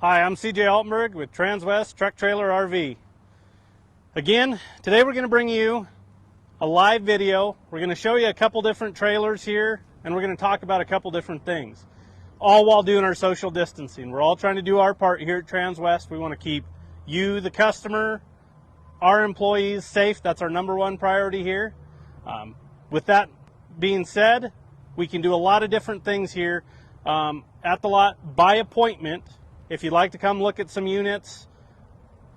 Hi, I'm CJ Altenberg with Transwest Truck Trailer RV. Again, today we're going to bring you a live video. We're going to show you a couple different trailers here, and we're going to talk about a couple different things, all while doing our social distancing. We're all trying to do our part here at Transwest. We want to keep you, the customer, our employees safe. That's our number one priority here. With that being said, we can do a lot of different things here at the lot by appointment. If you'd like to come look at some units,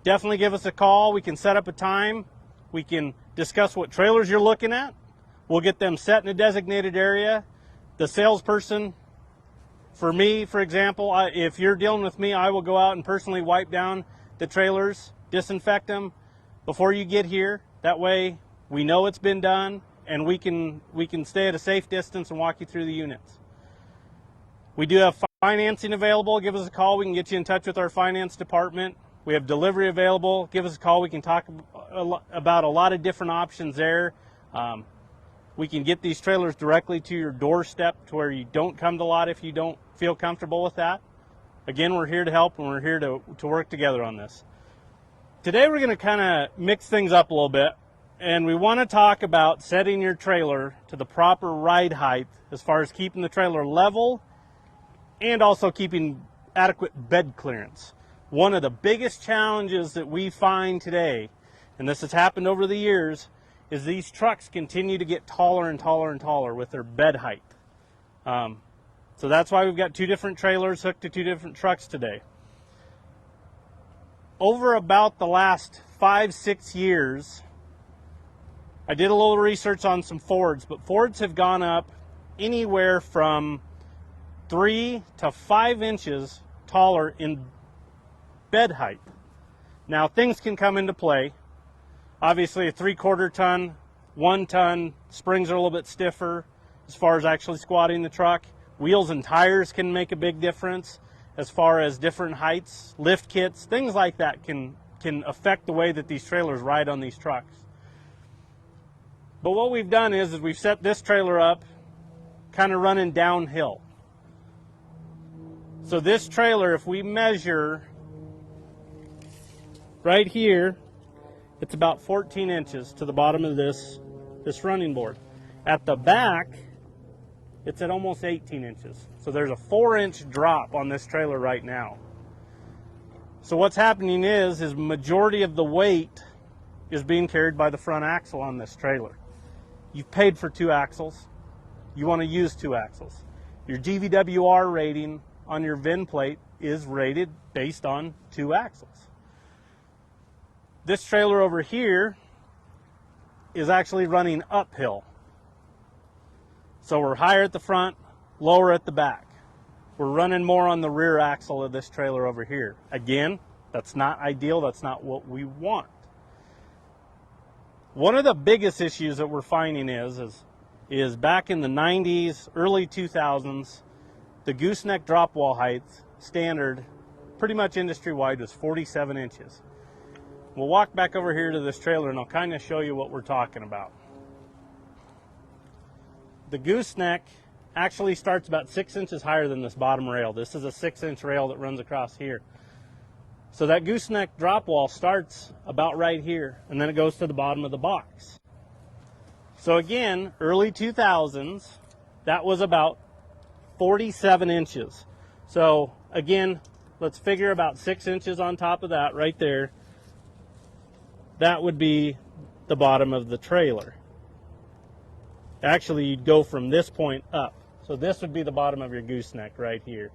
definitely give us a call. We can set up a time. We can discuss what trailers you're looking at. We'll get them set in a designated area. The salesperson, for me, for example, if you're dealing with me, I will go out and personally wipe down the trailers, disinfect them before you get here. That way we know it's been done, and we can stay at a safe distance and walk you through the units. We do have financing available. Give us a call. We can get you in touch with our finance department. We have delivery available. Give us a call. We can talk about a lot of different options there. We can get these trailers directly to your doorstep to where you don't come to lot if you don't feel comfortable with that. Again, we're here to help, and we're here to work together on this. Today we're going to kind of mix things up a little bit, and we want to talk about setting your trailer to the proper ride height as far as keeping the trailer level and also keeping adequate bed clearance. One of the biggest challenges that we find today, and this has happened over the years, is these trucks continue to get taller and taller and taller with their bed height. So that's why we've got two different trailers hooked to two different trucks today. Over about the last 5-6 years, I did a little research on some Fords, but Fords have gone up anywhere from 3 to 5 inches taller in bed height. Now, things can come into play. Obviously, a 3/4 ton, 1 ton, springs are a little bit stiffer as far as actually squatting the truck. Wheels and tires can make a big difference as far as different heights, lift kits, things like that can affect the way that these trailers ride on these trucks. But what we've done is we've set this trailer up kind of running downhill. So this trailer, if we measure right here, it's about 14 inches to the bottom of this running board. At the back, it's at almost 18 inches. So there's a 4-inch drop on this trailer right now. So what's happening is majority of the weight is being carried by the front axle on this trailer. You've paid for 2 axles. You want to use 2 axles. Your GVWR rating on your VIN plate is rated based on 2 axles. This trailer over here is actually running uphill. So we're higher at the front, lower at the back. We're running more on the rear axle of this trailer over here. Again, that's not ideal. That's not what we want. One of the biggest issues that we're finding is back in the 90s, early 2000s, the gooseneck drop wall height standard, pretty much industry-wide, was 47 inches. We'll walk back over here to this trailer and I'll kind of show you what we're talking about. The gooseneck actually starts about 6 inches higher than this bottom rail. This is a 6-inch rail that runs across here. So that gooseneck drop wall starts about right here, and then it goes to the bottom of the box. So again, early 2000s, that was about 47 inches. So again, let's figure about 6 inches on top of that right there. That would be the bottom of the trailer. Actually, you'd go from this point up. So this would be the bottom of your gooseneck right here.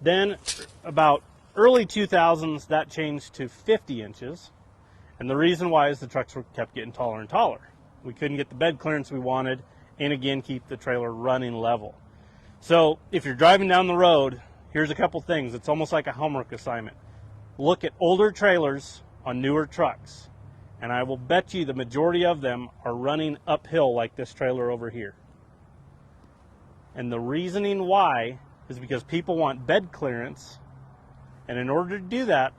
Then about early 2000s, that changed to 50 inches. And the reason why is the trucks kept getting taller and taller. We couldn't get the bed clearance we wanted, and again, keep the trailer running level. So if you're driving down the road, here's a couple things. It's almost like a homework assignment. Look at older trailers on newer trucks, and I will bet you the majority of them are running uphill like this trailer over here. And the reasoning why is because people want bed clearance, and in order to do that,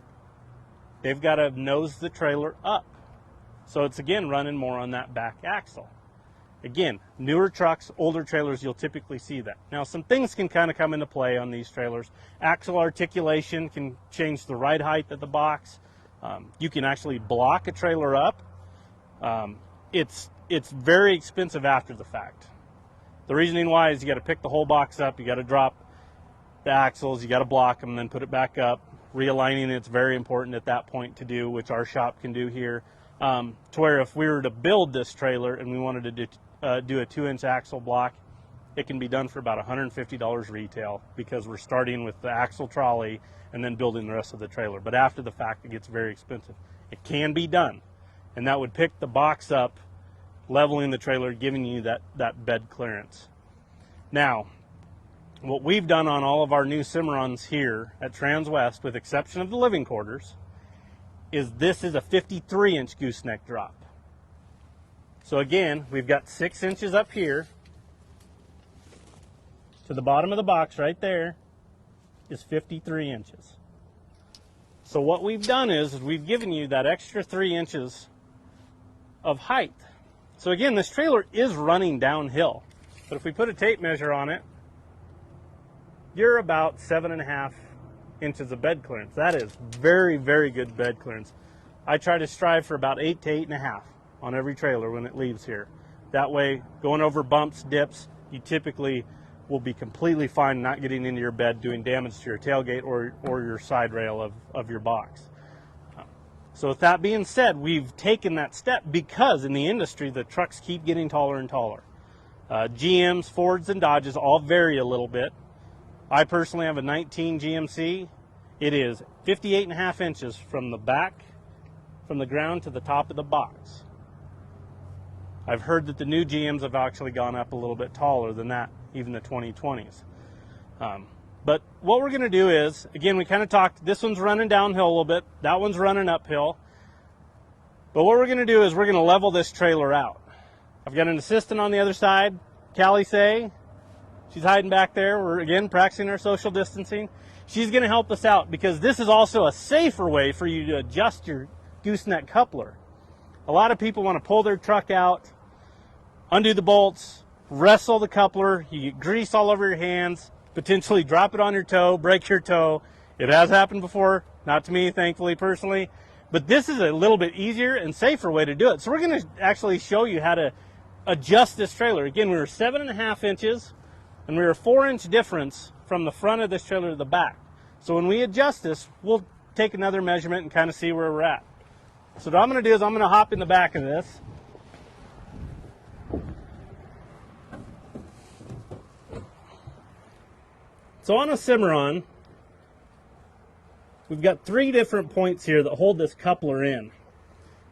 they've got to nose the trailer up. So it's again running more on that back axle. Again, newer trucks, older trailers, you'll typically see that. Now, some things can kind of come into play on these trailers. Axle articulation can change the ride height of the box. You can actually block a trailer up. It's very expensive after the fact. The reasoning why is you got to pick the whole box up, you got to drop the axles, you got to block them, and then put it back up. Realigning it's very important at that point to do, which our shop can do here. To where if we were to build this trailer and we wanted to do a 2-inch axle block, it can be done for about $150 retail, because we're starting with the axle trolley and then building the rest of the trailer. But after the fact, it gets very expensive. It can be done, and that would pick the box up, leveling the trailer, giving you that bed clearance. Now, what we've done on all of our new Cimarrons here at Transwest, with exception of the living quarters, is this is a 53-inch gooseneck drop. So again, we've got 6 inches up here to the bottom of the box right there is 53 inches. So what we've done is we've given you that extra 3 inches of height. So again, this trailer is running downhill, but if we put a tape measure on it, you're about 7.5 inches of bed clearance. That is very, very good bed clearance. I try to strive for about 8 to 8.5 on every trailer when it leaves here. That way, going over bumps, dips, you typically will be completely fine not getting into your bed, doing damage to your tailgate or your side rail of your box. So with that being said, we've taken that step because in the industry, the trucks keep getting taller and taller. GMs, Fords, and Dodges all vary a little bit. I personally have a 19 GMC. It is 58.5 inches from the back, from the ground to the top of the box. I've heard that the new GMs have actually gone up a little bit taller than that, even the 2020s. But what we're going to do is, again, we kind of talked, this one's running downhill a little bit, that one's running uphill. But what we're going to do is we're going to level this trailer out. I've got an assistant on the other side, Callie Say. She's hiding back there. We're, again, practicing our social distancing. She's going to help us out because this is also a safer way for you to adjust your gooseneck coupler. A lot of people want to pull their truck out, undo the bolts, wrestle the coupler, you get grease all over your hands, potentially drop it on your toe, break your toe. It has happened before, not to me, thankfully, personally. But this is a little bit easier and safer way to do it. So we're going to actually show you how to adjust this trailer. Again, we were 7.5 inches, and we were a 4-inch difference from the front of this trailer to the back. So when we adjust this, we'll take another measurement and kind of see where we're at. So what I'm going to do is I'm going to hop in the back of this. So on a Cimarron, we've got 3 different points here that hold this coupler in.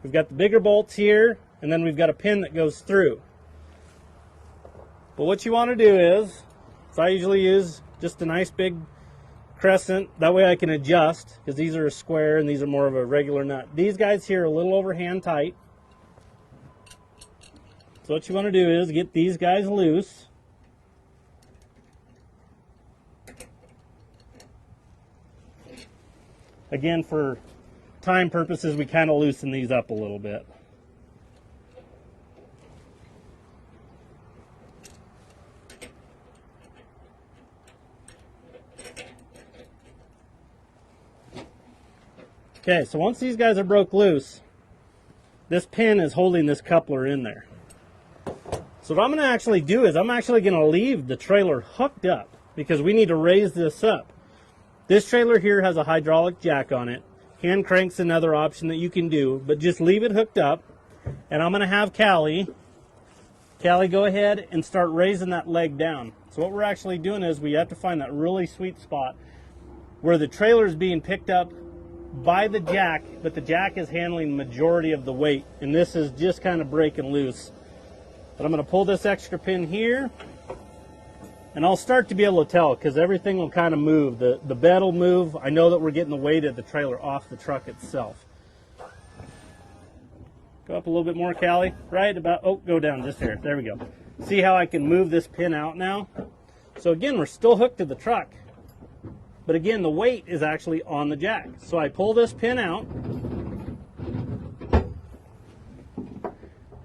We've got the bigger bolts here, and then we've got a pin that goes through. But what you want to do is, so I usually use just a nice big crescent. That way I can adjust, because these are a square and these are more of a regular nut. These guys here are a little over hand tight. So what you want to do is get these guys loose. Again, for time purposes, we kind of loosen these up a little bit. Okay, so once these guys are broke loose, this pin is holding this coupler in there. So what I'm going to actually do is I'm actually going to leave the trailer hooked up because we need to raise this up. This trailer here has a hydraulic jack on it. Hand crank's another option that you can do, but just leave it hooked up. And I'm going to have Callie go ahead and start raising that leg down. So what we're actually doing is we have to find that really sweet spot where the trailer is being picked up by the jack, but the jack is handling the majority of the weight, and this is just kind of breaking loose. But I'm going to pull this extra pin here, and I'll start to be able to tell because everything will kind of move. The bed will move. I know that we're getting the weight of the trailer off the truck itself. Go up a little bit more, Callie. Right about, oh, go down just there. There we go. See how I can move this pin out now? So again, we're still hooked to the truck. But again, the weight is actually on the jack. So I pull this pin out.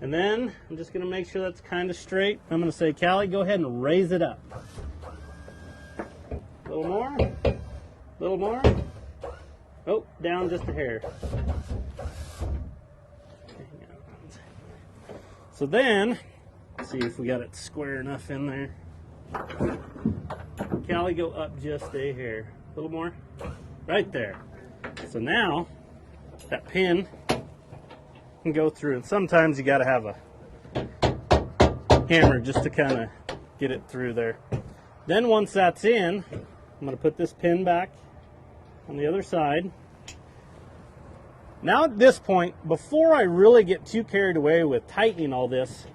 And And then I'm just going to make sure that's kind of straight. I'm going to say, Callie, go ahead and raise it up. A little more. A little more. Oh, down just a hair. So then, let's see if we got it square enough in there. Callie, go up just a hair. A little more. Right there. So now, that pin can go through, and sometimes you got to have a hammer just to kind of get it through there. Then once that's in, I'm going to put this pin back on the other side. Now at this point, before I really get too carried away with tightening all this,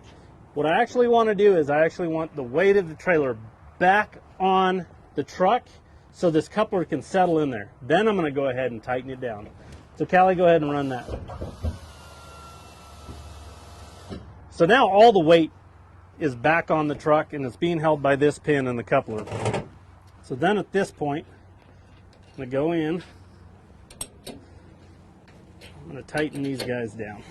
what I actually want to do is I actually want the weight of the trailer back on the truck so this coupler can settle in there. Then I'm going to go ahead and tighten it down. So Callie, go ahead and run that. So now all the weight is back on the truck and it's being held by this pin and the coupler. So then at this point, I'm going to go in. I'm going to tighten these guys down.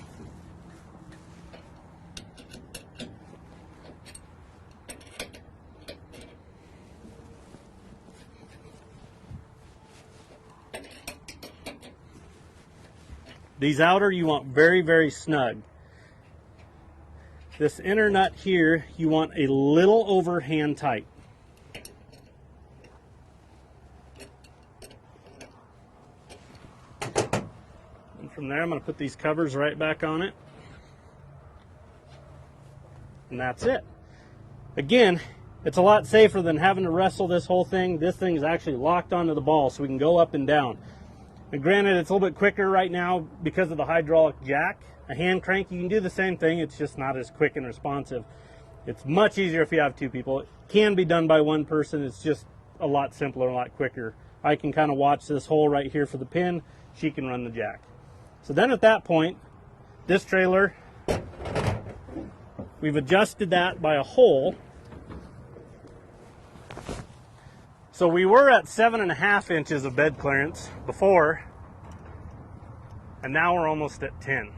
These outer you want very, very snug. This inner nut here, you want a little over hand tight. And from there, I'm going to put these covers right back on it. And that's it. Again, it's a lot safer than having to wrestle this whole thing. This thing is actually locked onto the ball so we can go up and down. And granted, it's a little bit quicker right now because of the hydraulic jack. A hand crank, you can do the same thing, it's just not as quick and responsive. It's much easier if you have two people. It can be done by one person, it's just a lot simpler, a lot quicker. I can kind of watch this hole right here for the pin, she can run the jack. So then at that point, this trailer, we've adjusted that by a hole. So we were at 7.5 inches of bed clearance before, and now we're almost at 10.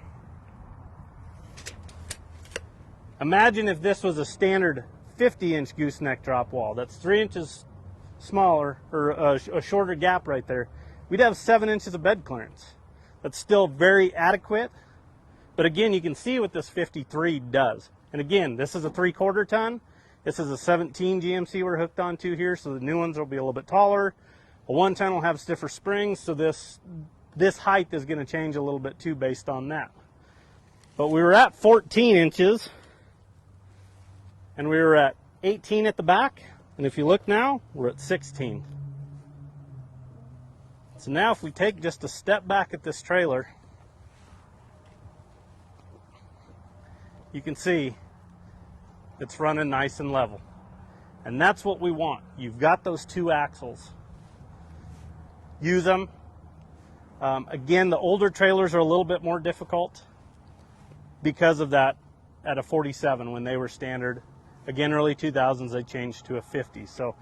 Imagine if this was a standard 50-inch gooseneck drop wall. That's 3 inches smaller, or a shorter gap right there. We'd have 7 inches of bed clearance. That's still very adequate, but again, you can see what this 53 does. And again, this is a 3/4 ton. This is a 17 GMC we're hooked onto here, so the new ones will be a little bit taller. A 1 ton will have stiffer springs, so this height is going to change a little bit too based on that. But we were at 14 inches, and we were at 18 at the back, and if you look now, we're at 16. So now if we take just a step back at this trailer, you can see it's running nice and level. And that's what we want. You've got those two axles. Use them. Again, the older trailers are a little bit more difficult because of that at a 47 when they were standard. Again, early 2000s, they changed to a 50. So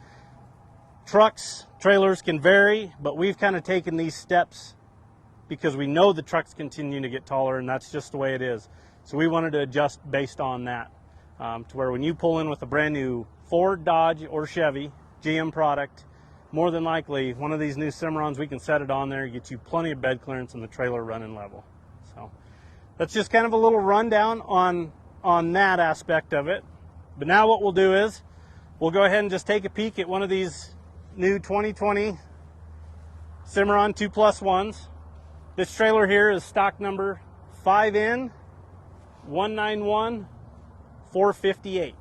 trucks, trailers can vary, but we've kind of taken these steps because we know the trucks continue to get taller, and that's just the way it is. So we wanted to adjust based on that. To where when you pull in with a brand new Ford, Dodge, or Chevy, GM product, more than likely one of these new Cimarrons, we can set it on there, get you plenty of bed clearance and the trailer running level. So that's just kind of a little rundown on that aspect of it. But now what we'll do is we'll go ahead and just take a peek at one of these new 2020 Cimarron 2+1s. This trailer here is stock number 5N191458.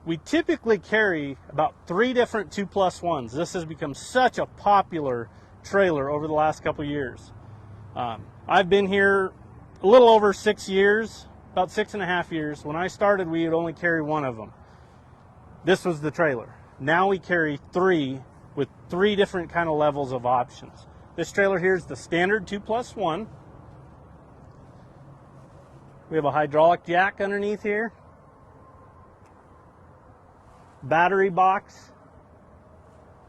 We typically carry about 3 different 2+1s. This has become such a popular trailer over the last couple years. I've been here a little over 6 years, about 6.5 years. When I started, we would only carry one of them. This was the trailer. Now we carry 3 with 3 different kind of levels of options. This trailer here is the standard 2+1. We have a hydraulic jack underneath here. Battery box.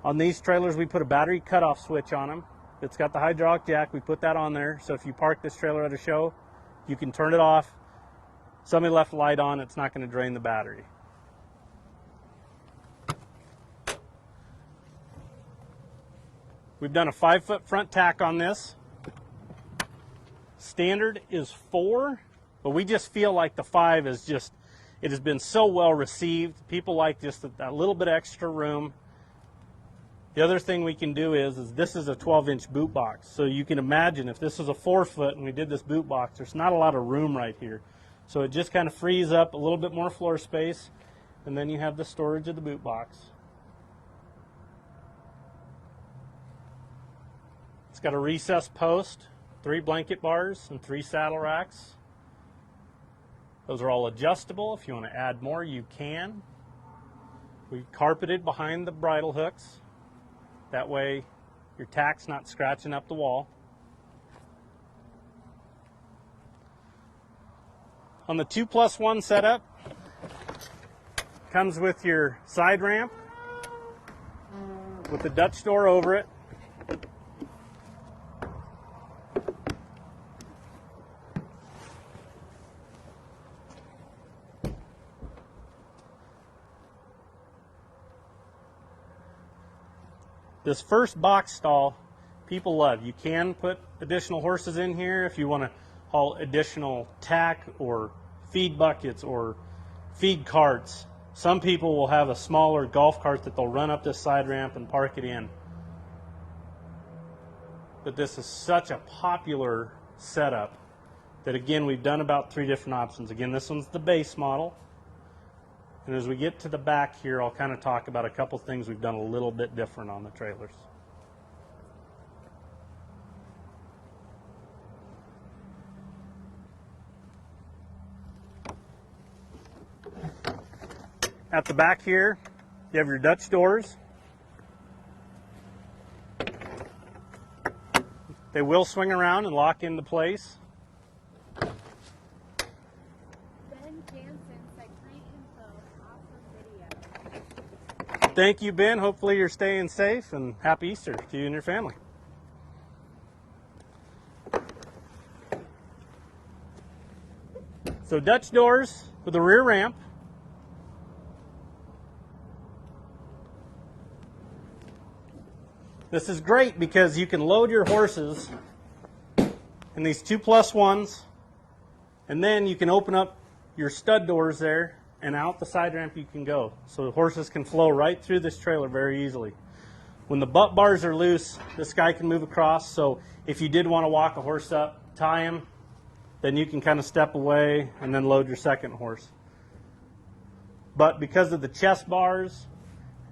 On these trailers, we put a battery cutoff switch on them. It's got the hydraulic jack. We put that on there. So if you park this trailer at a show, you can turn it off. Somebody left the light on, it's not going to drain the battery. We've done a 5-foot front tack on this. Standard is 4, but we just feel like the 5 is just, it has been so well received. People like just that little bit extra room. The other thing we can do is this is a 12-inch boot box. So you can imagine if this was a 4-foot and we did this boot box, there's not a lot of room right here. So it just kind of frees up a little bit more floor space, and then you have the storage of the boot box. It's got a recessed post, 3 blanket bars, and 3 saddle racks. Those are all adjustable. If you want to add more, you can. We carpeted behind the bridle hooks. That way your tack's not scratching up the wall. On the 2+1 setup, comes with your side ramp with the Dutch door over it. This first box stall, people love. You can put additional horses in here if you want to haul additional tack or feed buckets or feed carts. Some people will have a smaller golf cart that they'll run up this side ramp and park it in. But this is such a popular setup that, again, we've done about 3 different options. Again, this one's the base model. And as we get to the back here, I'll kind of talk about a couple things we've done a little bit different on the trailers. At the back here, you have your Dutch doors. They will swing around and lock into place. Thank you, Ben. Hopefully you're staying safe, and happy Easter to you and your family. So Dutch doors with a rear ramp. This is great because you can load your horses in these 2+1s, and then you can open up your stud doors there, and out the side ramp you can go. So the horses can flow right through this trailer very easily. When the butt bars are loose, this guy can move across. So if you did want to walk a horse up, tie him, then you can kind of step away and then load your second horse. But because of the chest bars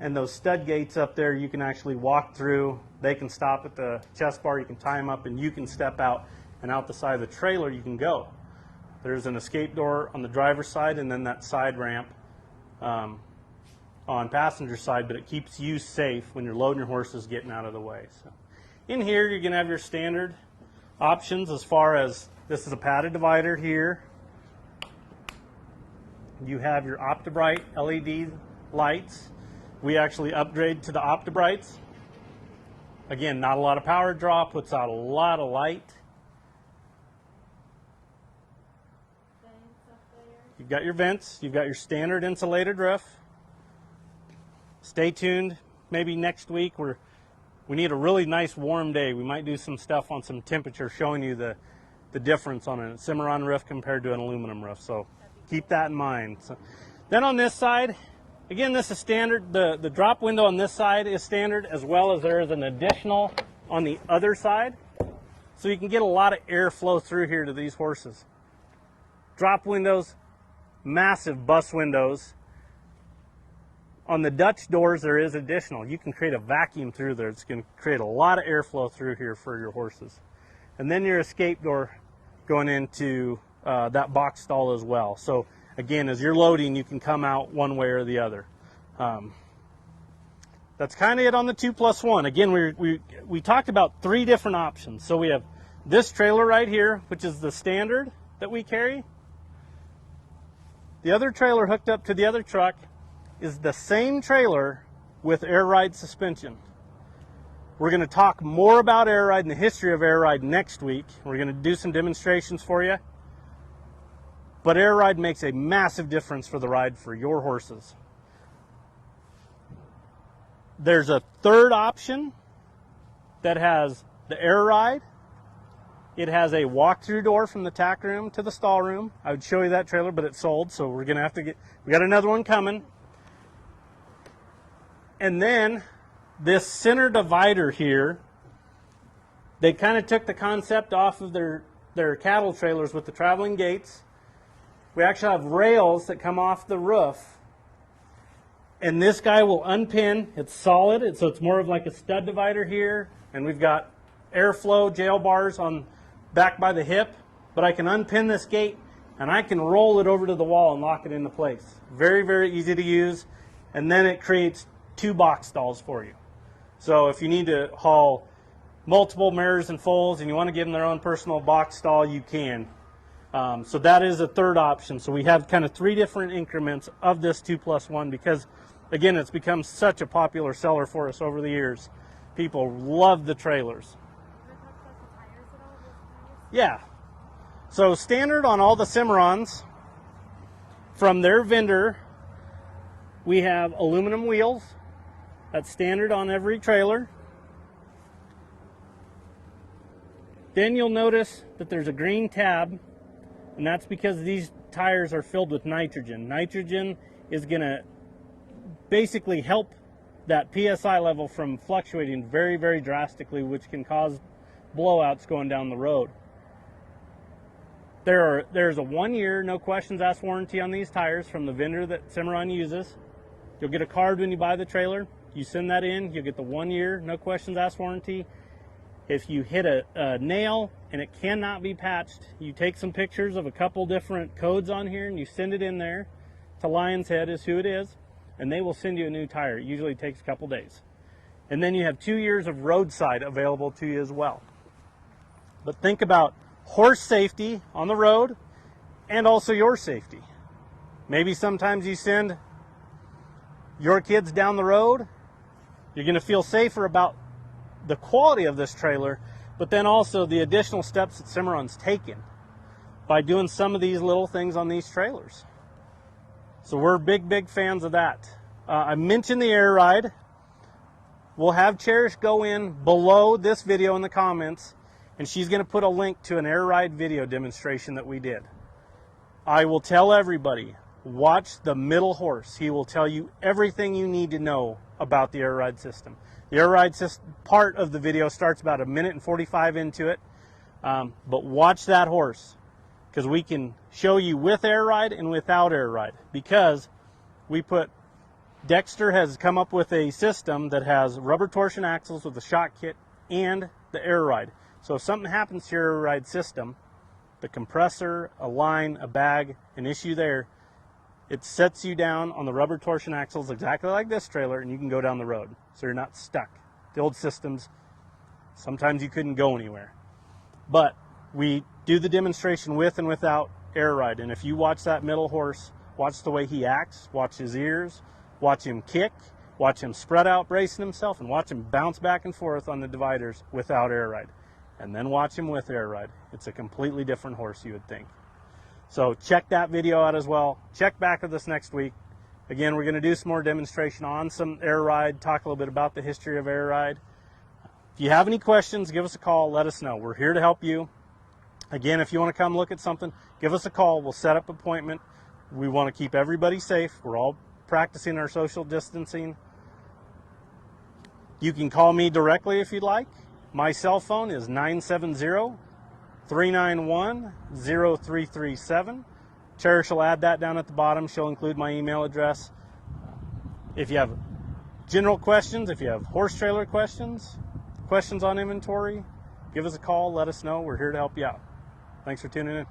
and those stud gates up there, you can actually walk through. They can stop at the chest bar, you can tie them up, and you can step out, and out the side of the trailer you can go. There's an escape door on the driver's side and then that side ramp on passenger side, but it keeps you safe when you're loading your horses, getting out of the way. So in here you're going to have your standard options as far as this is a padded divider here. You have your OptiBrite LED lights. We actually upgrade to the OptiBrites. Again, not a lot of power draw, puts out a lot of light. You've got your vents, you've got your standard insulated roof. Stay tuned, maybe next week we need a really nice warm day. We might do some stuff on some temperature showing you the difference on a Cimarron roof compared to an aluminum roof. So keep that in mind. So, then on this side, again, this is standard. The drop window on this side is standard, as well as there is an additional on the other side. So you can get a lot of airflow through here to these horses. Drop windows, massive bus windows. On the Dutch doors, there is additional. You can create a vacuum through there. It's going to create a lot of airflow through here for your horses. And then your escape door going into that box stall as well. So again, as you're loading, you can come out one way or the other. That's kind of it on the 2+1. Again, we talked about 3 different options. So we have this trailer right here, which is the standard that we carry. The other trailer hooked up to the other truck is the same trailer with air ride suspension. We're going to talk more about air ride and the history of air ride next week. We're going to do some demonstrations for you. But air ride makes a massive difference for the ride for your horses. There's a third option that has the air ride. It has a walk-through door from the tack room to the stall room. I would show you that trailer, but it's sold, so we're going to have to we got another one coming. And then this center divider here, they kind of took the concept off of their cattle trailers with the traveling gates. We actually have rails that come off the roof. And this guy will unpin. It's solid, so it's more of like a stud divider here. And we've got airflow jail bars on back by the hip. But I can unpin this gate and I can roll it over to the wall and lock it into place. Very, very easy to use. And then it creates 2 box stalls for you. So if you need to haul multiple mares and foals and you want to give them their own personal box stall, you can. So that is a third option. So we have kind of 3 different increments of this 2+1 because, again, it's become such a popular seller for us over the years. People love the trailers. Yeah. So standard on all the Cimarrons from their vendor, we have aluminum wheels. That's standard on every trailer. Then you'll notice that there's a green tab, and that's because these tires are filled with nitrogen. Nitrogen is going to basically help that PSI level from fluctuating very, very drastically, which can cause blowouts going down the road. There's a 1-year, no questions asked warranty on these tires from the vendor that Cimarron uses. You'll get a card when you buy the trailer. You send that in, you'll get the 1-year, no questions asked warranty. If you hit a nail and it cannot be patched, you take some pictures of a couple different codes on here and you send it in there to Lion's Head is who it is, and they will send you a new tire. It usually takes a couple days. And then you have 2 years of roadside available to you as well. But think about horse safety on the road and also your safety. Maybe sometimes you send your kids down the road. You're going to feel safer about the quality of this trailer, but then also the additional steps that Cimarron's taken by doing some of these little things on these trailers. So we're big, big fans of that. I mentioned the air ride. We'll have Cherish go in below this video in the comments, and she's going to put a link to an air ride video demonstration that we did. I will tell everybody, watch the middle horse. He will tell you everything you need to know about the air ride system. The air ride part of the video starts about 1:45 into it, but watch that horse because we can show you with air ride and without air ride, because Dexter has come up with a system that has rubber torsion axles with a shock kit and the air ride. So if something happens to your air ride system, the compressor, a line, a bag, an issue there, it sets you down on the rubber torsion axles exactly like this trailer, and you can go down the road. So you're not stuck. The old systems, sometimes you couldn't go anywhere. But we do the demonstration with and without air ride. And if you watch that middle horse, watch the way he acts, watch his ears, watch him kick, watch him spread out bracing himself, and watch him bounce back and forth on the dividers without air ride. And then watch him with air ride. It's a completely different horse, you would think. So check that video out as well. Check back with us next week. Again, we're going to do some more demonstration on some air ride, talk a little bit about the history of air ride. If you have any questions, give us a call, let us know. We're here to help you. Again, if you want to come look at something, give us a call. We'll set up an appointment. We want to keep everybody safe. We're all practicing our social distancing. You can call me directly if you'd like. My cell phone is 970-391-0337. Cherish will add that down at the bottom. She'll include my email address. If you have general questions, if you have horse trailer questions, questions on inventory, give us a call, let us know. We're here to help you out. Thanks for tuning in.